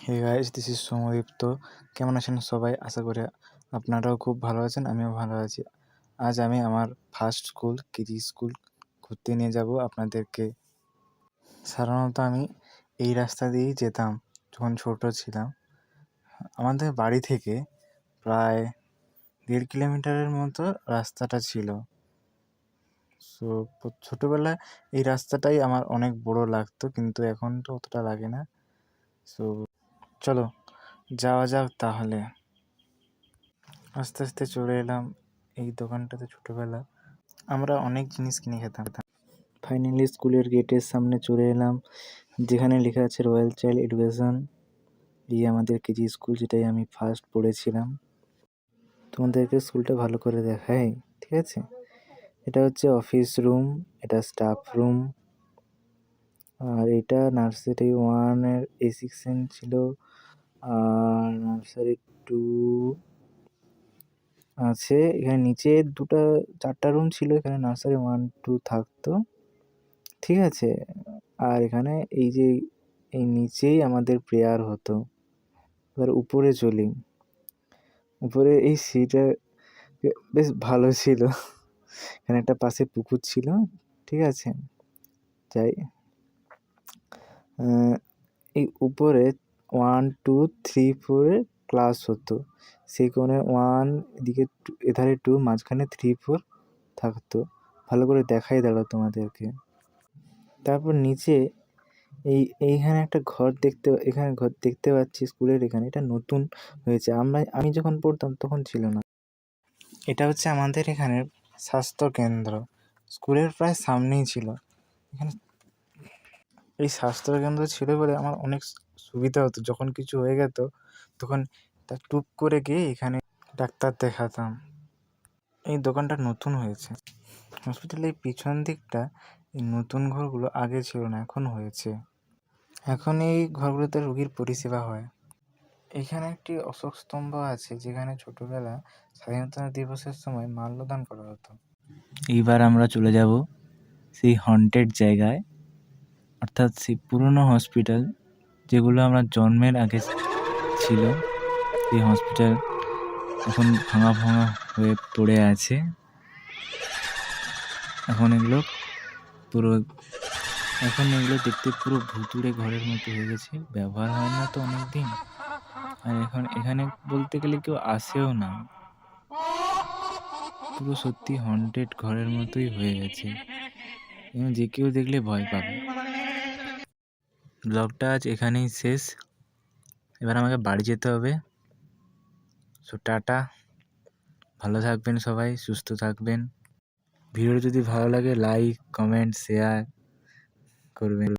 Hey guys, this is Soumyadipta. কেমন আছেন সবাই? আশা করি আপনারাও খুব ভালো আছেন, আমিও ভালো আছি। আজ আমি আমার ফার্স্ট স্কুল কেজি স্কুল ঘুরতে নিয়ে যাব আপনাদেরকে। সাধারণত আমি এই রাস্তা দিয়েই যেতাম যখন ছোট ছিলাম। আমাদের বাড়ি থেকে প্রায় 1.5 কিলোমিটারের মতো রাস্তাটা ছিল। সো ছোটোবেলায় এই রাস্তাটাই আমার অনেক বড় লাগতো, কিন্তু এখন তো অতটা লাগে না। সো চলো যাওয়া যাক তাহলে। আস্তে আস্তে চলে এলাম এই দোকানটাতে। ছোটোবেলা আমরা অনেক জিনিস কিনে খেতাম। ফাইনালি স্কুলের গেটের সামনে চলে এলাম, যেখানে লেখা আছে রয়্যাল চাইল্ড এডুকেশন। এই আমাদের কেজি স্কুল, যেটাই আমি ফার্স্ট পড়েছিলাম। তোমাদেরকে স্কুলটা ভালো করে দেখাই, ঠিক আছে? এটা হচ্ছে অফিস রুম, এটা স্টাফ রুম, আর এটা নার্সারি 1-এর এ সেকশন ছিল, আর নার্সারি 2 আছে। এখানে নিচে 4টা রুম ছিল, এখানে নার্সারি 1-2 থাকতো, ঠিক আছে? আর এখানে এই নিচেই আমাদের প্রেয়ার হতো। এবার উপরে চলি। উপরে এই সিঁড়িটা বেশ ভালো ছিল। এখানে একটা পাশে পুকুর ছিল, ঠিক আছে? যাই, এই উপরে 1 2 3 4 ক্লাস হতো। সেই কোণে 1, এদিকে এধারে 2, মাঝখানে 3 4 থাকতো। ভালো করে দেখাই দাঁড়াও তোমাদেরকে। তারপর নিচে এইখানে একটা ঘর দেখতে পাচ্ছি স্কুলের এখানে। এটা নতুন হয়েছে, আমি যখন পড়তাম তখন ছিল না। এটা হচ্ছে আমাদের এখানের স্বাস্থ্য কেন্দ্র, স্কুলের প্রায় সামনেই ছিল। এখানে এই স্বাস্থ্য কেন্দ্র ছিল বলে আমার অনেক সুবিধা হতো। যখন কিছু হয়ে যেত তখন টুক করে গিয়ে এখানে ডাক্তার দেখাতাম। এই দোকানটা নতুন হয়েছে। হসপিটালের পিছন দিকটা এই নতুন ঘরগুলো আগে ছিল না, এখন হয়েছে। এখন এই ঘরগুলোতে রোগীর পরিষেবা হয়। এখানে একটি অশোক স্তম্ভ আছে, যেখানে ছোটবেলা স্বাধীনতা দিবসের সময় মাল্যদান করা হতো। এইবার আমরা চলে যাব সেই হন্টেড জায়গায়, অর্থাৎ সেই পুরনো হসপিটাল যেগুলো আমরা জন্মের আগে ছিল। সেই হসপিটাল এখন ভাঙা হয়ে পড়ে আছে। এখন এগুলো দেখতে পুরো ভুতুড়ে ঘরের মতো হয়ে গেছে। ব্যবহার হয় না তো অনেক দিন, আর এখন এখানে বলতে গেলে কেউ আসেও না। পুরো সত্যি হন্টেড ঘরের মতোই হয়ে গেছে, এবং যে কেউ দেখলে ভয় পাবে। ব্লগটা আজ এখানেই শেষ। এবার আমাকে বাড়ি যেতে হবে। সো টাটা, ভালো থাকবেন সবাই, সুস্থ থাকবেন। ভিডিও যদি ভালো লাগে লাইক, কমেন্ট, শেয়ার করবেন।